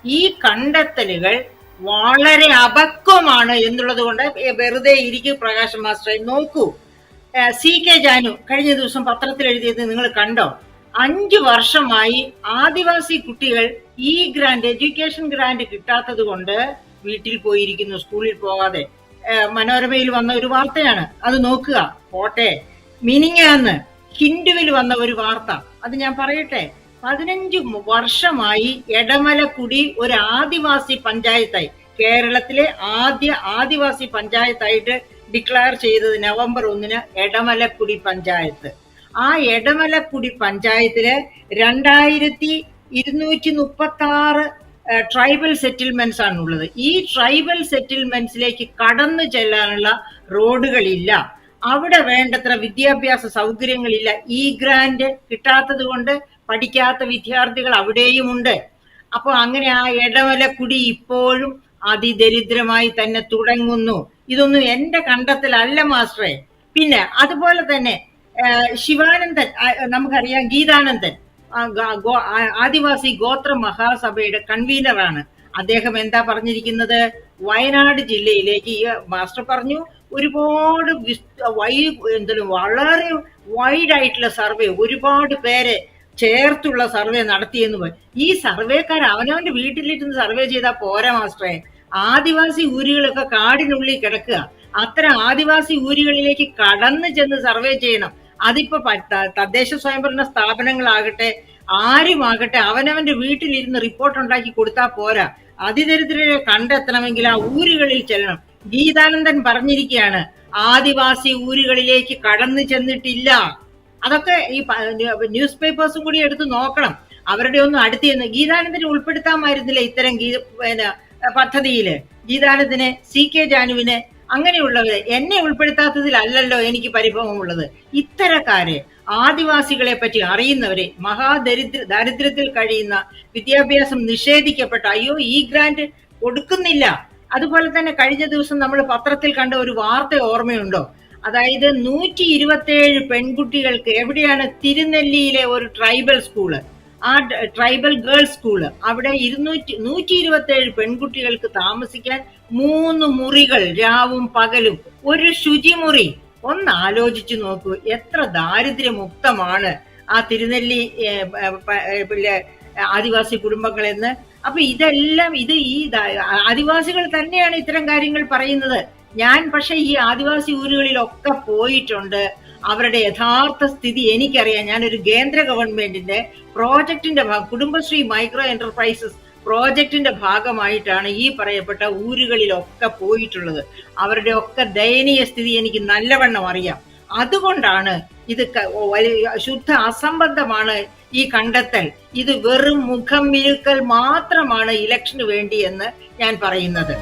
ഈ കണ്ടെത്തലുകൾ വളരെ അപക്വമാണ് എന്നുള്ളത് കൊണ്ട് വെറുതെ ഇരിക്കും. പ്രകാശൻ മാസ്റ്ററെ നോക്കൂ, CK ജാനു കഴിഞ്ഞ ദിവസം പത്രത്തിൽ എഴുതിയത് നിങ്ങൾ കണ്ടോ? 5 വർഷമായി ആദിവാസി കുട്ടികൾ ഈ ഗ്രാന്റ്, എഡ്യൂക്കേഷൻ ഗ്രാന്റ് കിട്ടാത്തത് കൊണ്ട് വീട്ടിൽ പോയിരിക്കുന്നു, സ്കൂളിൽ പോകാതെ. മനോരമയിൽ വന്ന ഒരു വാർത്തയാണ്, അത് നോക്കുക. പോട്ടെ, മിനിങ്ങാന്ന് ഹിന്ദുവിൽ വന്ന ഒരു വാർത്ത, അത് ഞാൻ പറയട്ടെ. 15 വർഷമായി എടമലക്കുടി ഒരു ആദിവാസി പഞ്ചായത്തായി, കേരളത്തിലെ ആദ്യ ആദിവാസി പഞ്ചായത്തായിട്ട് ഡിക്ലെയർ ചെയ്തത് November 1 എടമലക്കുടി പഞ്ചായത്ത്. ആ എടമലക്കുടി പഞ്ചായത്തില് 2236 ട്രൈബൽ സെറ്റിൽമെന്റ്സ് ആണുള്ളത്. ഈ ട്രൈബൽ സെറ്റിൽമെന്റ്സിലേക്ക് കടന്നു ചെല്ലാനുള്ള റോഡുകളില്ല, അവിടെ വേണ്ടത്ര വിദ്യാഭ്യാസ സൗകര്യങ്ങളില്ല. ഈ ഗ്രാന്റ് കിട്ടാത്തത് കൊണ്ട് പഠിക്കാത്ത വിദ്യാർത്ഥികൾ അവിടെയുമുണ്ട്. അപ്പൊ അങ്ങനെ ആ എടമലക്കുടി ഇപ്പോഴും അതിദരിദ്രമായി തന്നെ തുടങ്ങുന്നു. ഇതൊന്നും എന്റെ കണ്ടെത്തലല്ല മാസ്റ്ററെ. പിന്നെ അതുപോലെ തന്നെ ശിവാനന്ദൻ, നമുക്കറിയാം, ഗീതാനന്ദൻ ആദിവാസി ഗോത്ര മഹാസഭയുടെ കൺവീനറാണ്. അദ്ദേഹം എന്താ പറഞ്ഞിരിക്കുന്നത്? വയനാട് ജില്ലയിലേക്ക് മാസ്റ്റർ പറഞ്ഞു ഒരുപാട് വളരെ വൈഡായിട്ടുള്ള സർവേ, ഒരുപാട് പേരെ ചേർത്തുള്ള സർവേ നടത്തിയെന്ന് പറയും. ഈ സർവേക്കാർ അവനവന്റെ വീട്ടിലിരുന്ന് സർവേ ചെയ്താൽ പോരാ മാസ്റ്ററെ. ആദിവാസി ഊരുകളൊക്കെ കാടിനുള്ളിൽ കിടക്കുക. അത്തരം ആദിവാസി ഊരുകളിലേക്ക് കടന്നു ചെന്ന് സർവേ ചെയ്യണം. അതിപ്പോ തദ്ദേശ സ്വയംഭരണ സ്ഥാപനങ്ങളാകട്ടെ, ആരുമാകട്ടെ, അവനവന്റെ വീട്ടിലിരുന്ന് റിപ്പോർട്ട് ഉണ്ടാക്കി കൊടുത്താൽ പോരാ. അതിദരിദ്രരെ കണ്ടെത്തണമെങ്കിൽ ആ ഊരുകളിൽ ചെല്ലണം. ഗീതാനന്ദൻ പറഞ്ഞിരിക്കുകയാണ്, ആദിവാസി ഊരുകളിലേക്ക് കടന്നു ചെന്നിട്ടില്ല. അതൊക്കെ ഈ ന്യൂസ് പേപ്പേഴ്സും കൂടി എടുത്ത് നോക്കണം. അവരുടെ ഒന്നും അടുത്ത് ചെന്ന് ഗീതാനന്ദനെ ഉൾപ്പെടുത്താമായിരുന്നില്ല ഇത്തരം പദ്ധതിയില്. ഗീതാനന്ദന്, CK ജാനുവിന്, അങ്ങനെയുള്ളവരെ എന്നെ ഉൾപ്പെടുത്താത്തതിലല്ലല്ലോ എനിക്ക് പരിഭവമുള്ളത്. ഇത്തരക്കാരെ, ആദിവാസികളെ പറ്റി അറിയുന്നവരെ, ദാരിദ്ര്യത്തിൽ കഴിയുന്ന, വിദ്യാഭ്യാസം നിഷേധിക്കപ്പെട്ട, അയ്യോ ഈ ഗ്രാന്റ് കൊടുക്കുന്നില്ല. അതുപോലെ തന്നെ കഴിഞ്ഞ ദിവസം നമ്മൾ പത്രത്തിൽ കണ്ട ഒരു വാർത്ത ഓർമ്മയുണ്ടോ? അതായത് 127 പെൺകുട്ടികൾക്ക്, എവിടെയാണ്? തിരുനെല്ലിയിലെ ഒരു ട്രൈബൽ സ്കൂള്, ആ ട്രൈബൽ ഗേൾസ് സ്കൂള്, അവിടെ 127 പെൺകുട്ടികൾക്ക് താമസിക്കാൻ 3 മുറികൾ, രാവും പകലും, ഒരു ശുചിമുറി. ഒന്ന് ആലോചിച്ചു നോക്കൂ, എത്ര ദാരിദ്ര്യമുക്തമാണ് ആ തിരുനെല്ലി ആദിവാസി കുടുംബങ്ങളെന്ന്. അപ്പൊ ഇതെല്ലാം ഈ ആദിവാസികൾ തന്നെയാണ് ഇത്തരം കാര്യങ്ങൾ പറയുന്നത്. ഞാൻ പക്ഷെ ഈ ആദിവാസി ഊരുകളിലൊക്കെ പോയിട്ടുണ്ട്. അവരുടെ യഥാർത്ഥ സ്ഥിതി എനിക്കറിയാം. ഞാനൊരു കേന്ദ്ര ഗവൺമെന്റിന്റെ പ്രോജക്ടിന്റെ കുടുംബശ്രീ മൈക്രോ എന്റർപ്രൈസസ് പ്രോജക്ടിന്റെ ഭാഗമായിട്ടാണ് ഈ പറയപ്പെട്ട ഊരുകളിലൊക്കെ പോയിട്ടുള്ളത്. അവരുടെ ഒക്കെ ദയനീയ സ്ഥിതി എനിക്ക് നല്ലവണ്ണം അറിയാം. അതുകൊണ്ടാണ് ഇത് ശുദ്ധ അസംബന്ധമാണ് ഈ കണ്ടെത്തൽ. ഇത് വെറും മുഖം മിനുക്കൽ മാത്രമാണ് ഇലക്ഷന് വേണ്ടി എന്ന് ഞാൻ പറയുന്നത്.